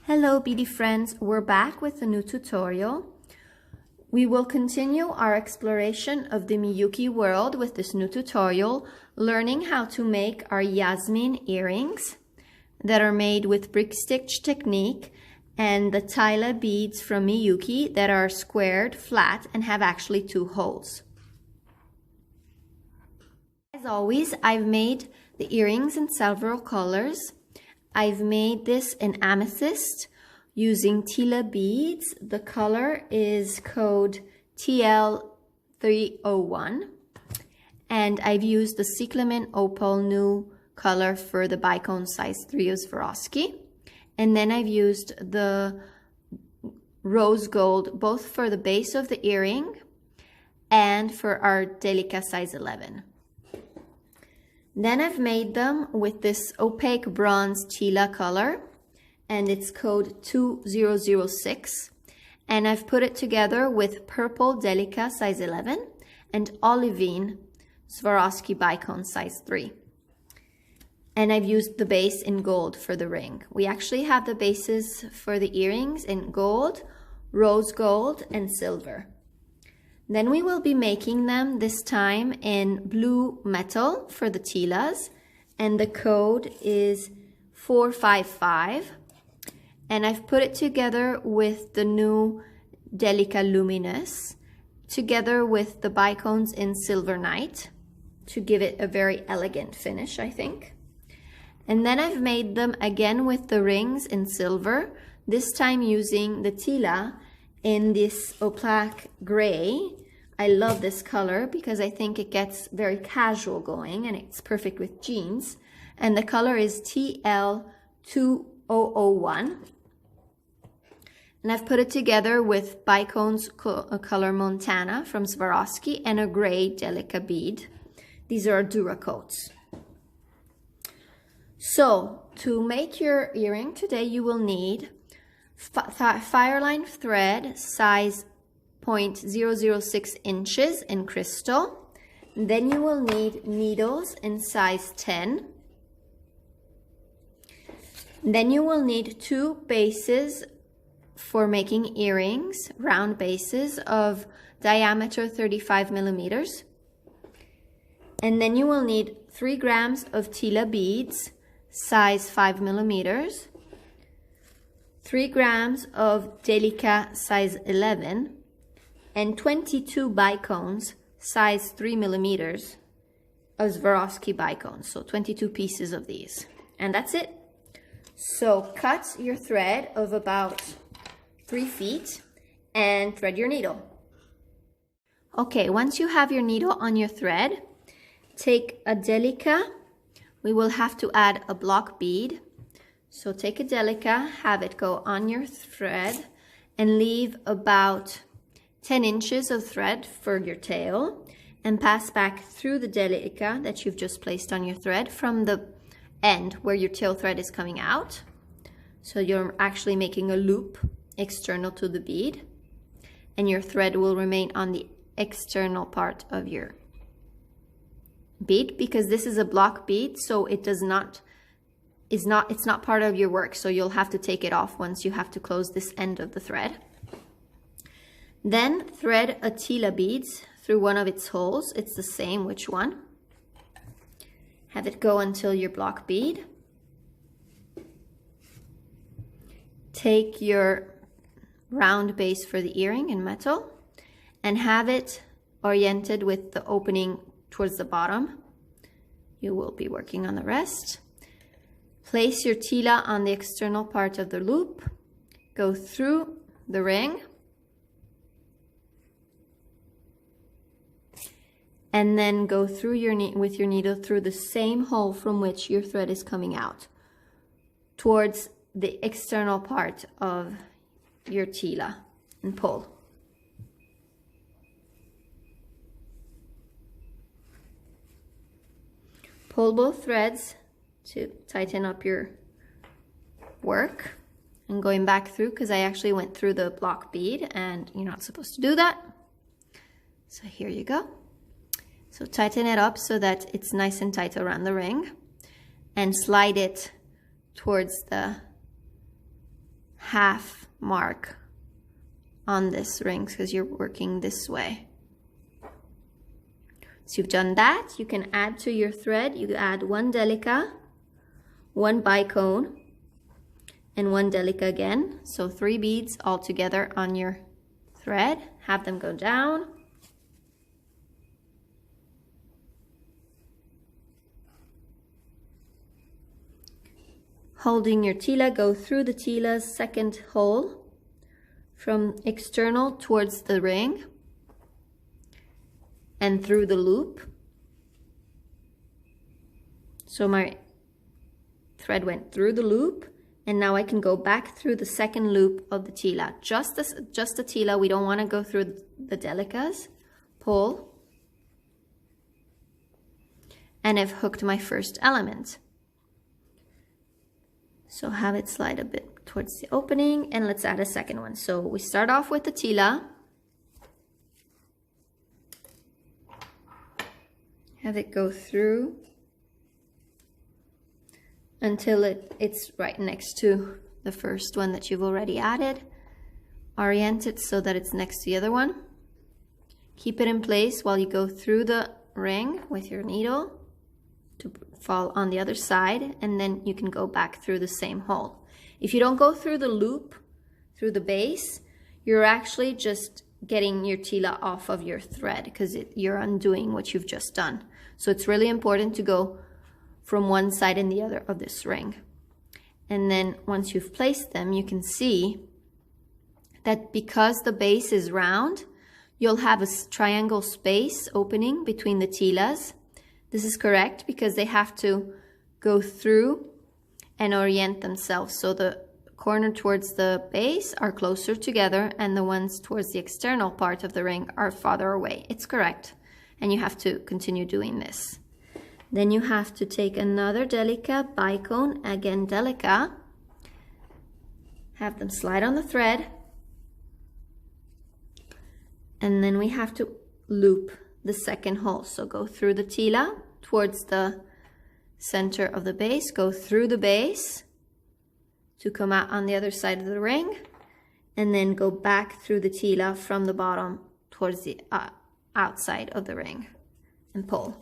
Hello beady friends, we're back with a new tutorial. We will continue our exploration of the Miyuki world with this new tutorial, learning how to make our Jasmin earrings that are made with brick stitch technique and the Tyla beads from Miyuki that are squared, flat, and have actually 2 holes. As always, I've made the earrings in several colors. I've made this in amethyst using Tyla beads. The color is code TL301. And I've used the cyclamen opal new color for the bicone size 3 of Swarovski. And then I've used the rose gold both for the base of the earring and for our Delica size 11. Then I've made them with this opaque bronze Tyla color, and it's code 2006. And I've put it together with purple Delica size 11 and olivine Swarovski bicone size 3. And I've used the base in gold for the ring. We actually have the bases for the earrings in gold, rose gold, and silver. Then we will be making them this time in blue metal for the Tylas, and the code is 455. And I've put it together with the new Delica Luminous, together with the bicones in Silver Night, to give it a very elegant finish, I think. And then I've made them again with the rings in silver, this time using the Tyla in this opaque gray. I love this color because I think it gets very casual going and it's perfect with jeans. And the color is TL2001. And I've put it together with bicones color Montana from Swarovski and a gray Delica bead. These are Duracoats. So to make your earring today, you will need fireline thread size 0.006 inches in crystal. Then you will need needles in size 10. Then you will need 2 bases for making earrings, round bases of diameter 35 millimeters. And then you will need 3 grams of Tyla beads, size 5 millimeters, 3 grams of Delica size 11, and 22 bicones, size 3 millimeters of Swarovski bicones. So 22 pieces of these. And that's it. So cut your thread of about 3 feet and thread your needle. Okay, once you have your needle on your thread, take a Delica. We will have to add a block bead. So take a Delica, have it go on your thread, and leave about 10 inches of thread for your tail, and pass back through the Delica that you've just placed on your thread from the end where your tail thread is coming out. So you're actually making a loop external to the bead, and your thread will remain on the external part of your bead because this is a block bead, so it's not part of your work, so you'll have to take it off once you have to close this end of the thread. Then thread a Tyla beads through one of its holes. It's the same which one. Have it go until your block bead. Take your round base for the earring in metal and have it oriented with the opening towards the bottom. You will be working on the rest. Place your Tyla on the external part of the loop. Go through the ring. And then go through with your needle through the same hole from which your thread is coming out, towards the external part of your Tyla, and pull. Pull both threads to tighten up your work. And going back through, because I actually went through the block bead and you're not supposed to do that. So here you go. So tighten it up so that it's nice and tight around the ring, and slide it towards the half mark on this ring because you're working this way. So you've done that, you can add to your thread, you add 1 delica, 1 bicone, and 1 delica again. So 3 beads all together on your thread. Have them go down. Holding your tila, go through the tila's second hole from external towards the ring and through the loop. So my thread went through the loop, and now I can go back through the second loop of the tila. Just the tila, we don't want to go through the delicas. Pull, and I've hooked my first element. So have it slide a bit towards the opening, and let's add a second one. So we start off with the tila. Have it go through until it's right next to the first one that you've already added. Orient it so that it's next to the other one. Keep it in place while you go through the ring with your needle to fall on the other side, and then you can go back through the same hole. If you don't go through the loop, through the base, you're actually just getting your tila off of your thread because you're undoing what you've just done. So it's really important to go from one side and the other of this ring. And then once you've placed them, you can see that because the base is round, you'll have a triangle space opening between the tilas. This is correct because they have to go through and orient themselves. So the corner towards the base are closer together and the ones towards the external part of the ring are farther away. It's correct. And you have to continue doing this. Then you have to take another delica, bicone, again delica, have them slide on the thread, and then we have to loop the second hole. So go through the tila towards the center of the base, go through the base to come out on the other side of the ring, and then go back through the tila from the bottom towards the outside of the ring and pull.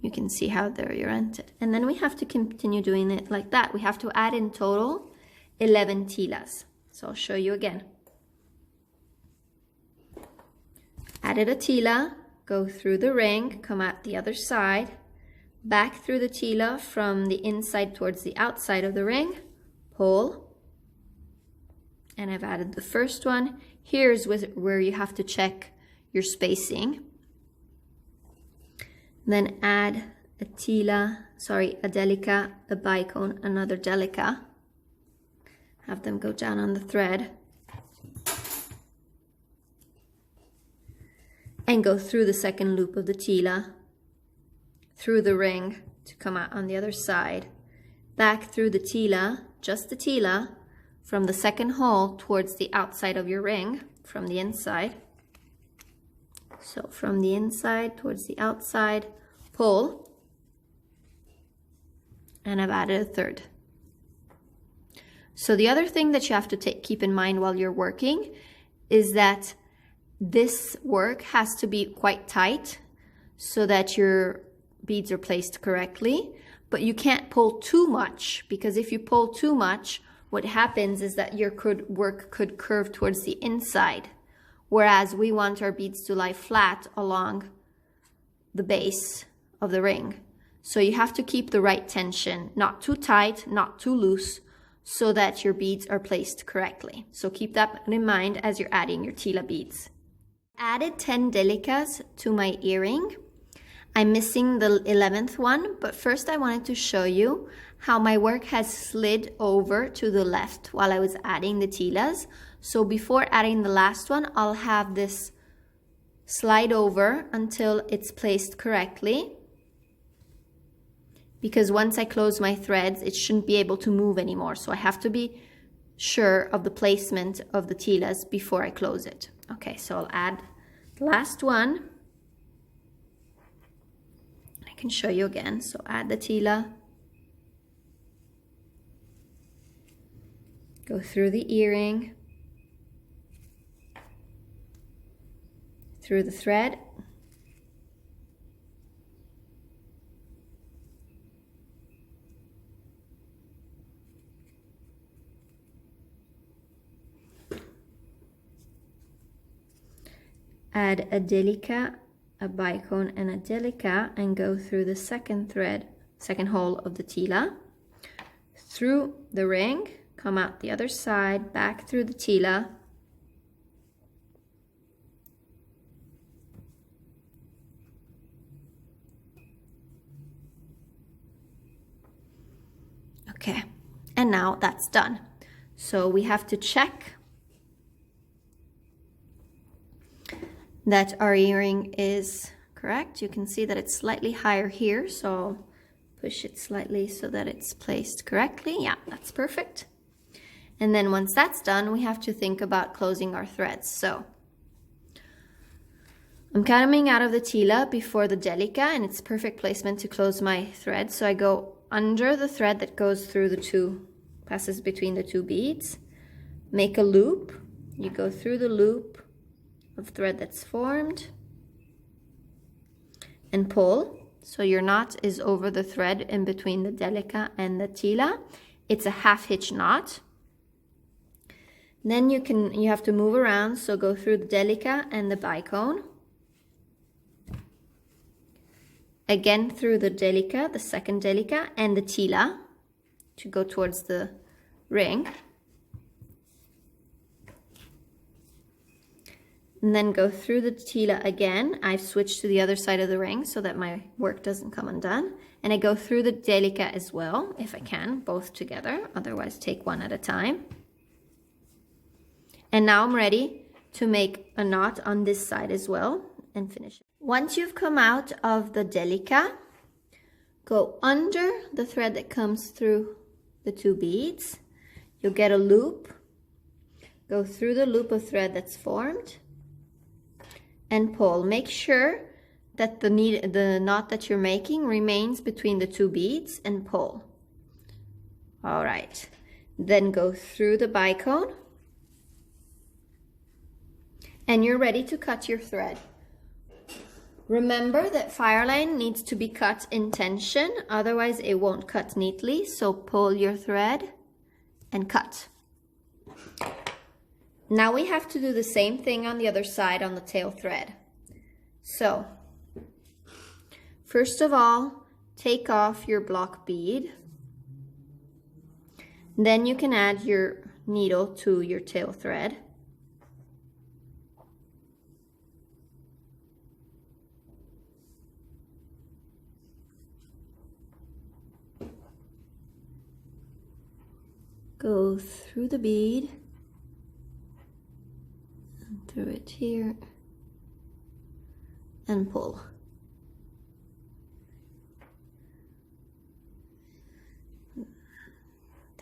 You can see how they're oriented. And then we have to continue doing it like that. We have to add in total 11 tilas. So I'll show you again. Added a tila, go through the ring, come out the other side, back through the tila from the inside towards the outside of the ring, pull, and I've added the first one. Here's where you have to check your spacing. Then add a tila, a delica, a bicone, another delica. Have them go down on the thread. And go through the second loop of the tila, through the ring to come out on the other side, back through the tila, just the tila, from the second hole towards the outside of your ring, from the inside. So from the inside towards the outside, pull, and I've added a third. So the other thing that you have to keep in mind while you're working is that this work has to be quite tight so that your beads are placed correctly, but you can't pull too much, because if you pull too much, what happens is that your work could curve towards the inside, whereas we want our beads to lie flat along the base of the ring. So you have to keep the right tension, not too tight, not too loose, so that your beads are placed correctly. So keep that in mind as you're adding your tila beads. Added 10 delicas to my earring. I'm missing the 11th one, but first I wanted to show you how my work has slid over to the left while I was adding the tilas. So before adding the last one, I'll have this slide over until it's placed correctly, because once I close my threads, it shouldn't be able to move anymore. So I have to be sure of the placement of the tilas before I close it. Okay, so I'll add the last one. I can show you again. So add the tila, Go through the earring, through the thread, add a delica, a bicone, and a delica, and go through the second thread, second hole of the tila, through the ring, come out the other side, back through the tila, okay, and now that's done. So we have to check that our earring is correct. You can see that it's slightly higher here, so I'll push it slightly so that it's placed correctly. Yeah, that's perfect. And then once that's done, we have to think about closing our threads. So I'm coming out of the tila before the delica, and it's perfect placement to close my thread. So I go under the thread that goes through the two, passes between the two beads, make a loop. You go through the loop of thread that's formed and pull. So your knot is over the thread in between the delica and the tila. It's a half hitch knot. Then you have to move around, so go through the delica and the bicone. Again through the delica, the second delica, and the tila to go towards the ring. And then go through the tila again. I've switched to the other side of the ring so that my work doesn't come undone. And I go through the delica as well, if I can, both together. Otherwise, take one at a time. And now I'm ready to make a knot on this side as well and finish it. Once you've come out of the delica, go under the thread that comes through the two beads. You'll get a loop. Go through the loop of thread that's formed and pull. Make sure that the knot that you're making remains between the two beads and pull. All right. Then go through the bicone and you're ready to cut your thread. Remember that fire line needs to be cut in tension, otherwise it won't cut neatly. So pull your thread and cut. Now we have to do the same thing on the other side on the tail thread. So, first of all, take off your block bead. Then you can add your needle to your tail thread. Go through the bead. Through it here and pull.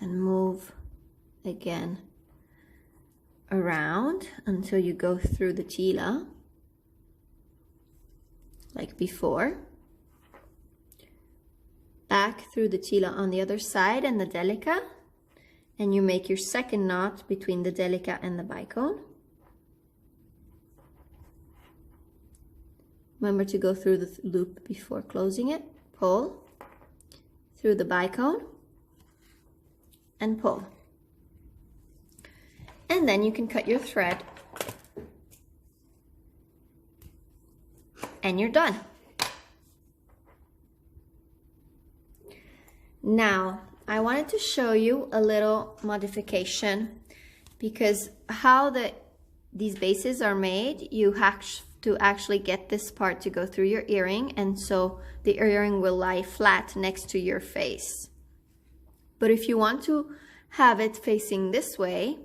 Then move again around until you go through the tila like before. Back through the tila on the other side and the delica, and you make your second knot between the delica and the bicone. Remember to go through the loop before closing it. Pull through the bicone and pull. And then you can cut your thread and you're done. Now, I wanted to show you a little modification, because how these bases are made, you have to actually get this part to go through your earring, and so the earring will lie flat next to your face. But if you want to have it facing this way,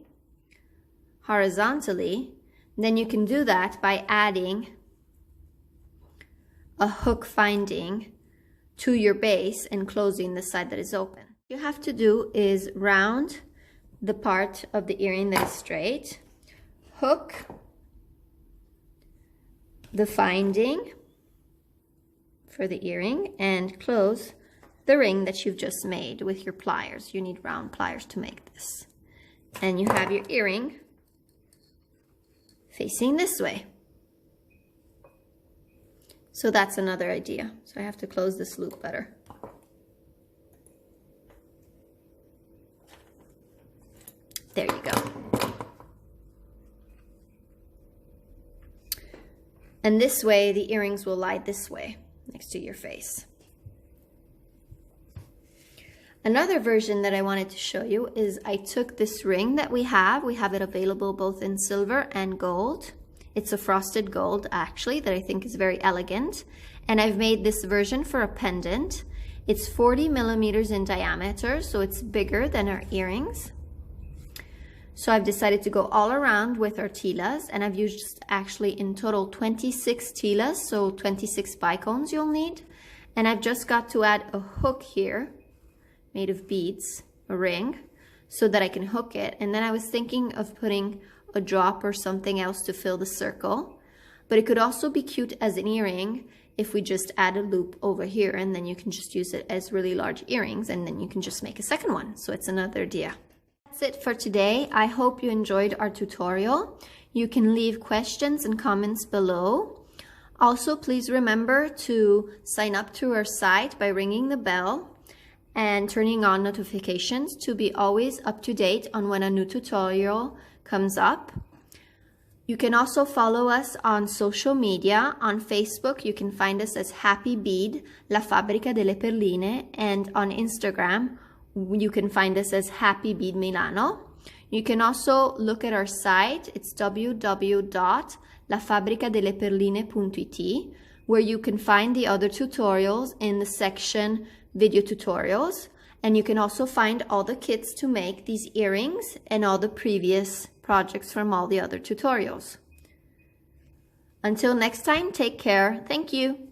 horizontally, then you can do that by adding a hook finding to your base and closing the side that is open. What you have to do is round the part of the earring that is straight, hook the finding for the earring, and close the ring that you've just made with your pliers. You need round pliers to make this. And you have your earring facing this way. So that's another idea. So I have to close this loop better. There you go. And this way, the earrings will lie this way, next to your face. Another version that I wanted to show you is I took this ring that we have it available both in silver and gold. It's a frosted gold actually that I think is very elegant. And I've made this version for a pendant. It's 40 millimeters in diameter, so it's bigger than our earrings. So I've decided to go all around with our tilas, and I've used actually in total 26 tilas, so 26 bicones you'll need. And I've just got to add a hook here made of beads, a ring, so that I can hook it. And then I was thinking of putting a drop or something else to fill the circle, but it could also be cute as an earring if we just add a loop over here, and then you can just use it as really large earrings, and then you can just make a second one. So it's another idea. That's it for today. I hope you enjoyed our tutorial. You can leave questions and comments below. Also, please remember to sign up to our site by ringing the bell and turning on notifications to be always up to date on when a new tutorial comes up. You can also follow us on social media. On Facebook, you can find us as Happy Bead, La Fabbrica delle Perline, and on Instagram, you can find us as Happy Bead Milano. You can also look at our site. It's www.lafabbricadelleperline.it, where you can find the other tutorials in the section Video Tutorials. And you can also find all the kits to make these earrings and all the previous projects from all the other tutorials. Until next time, take care. Thank you.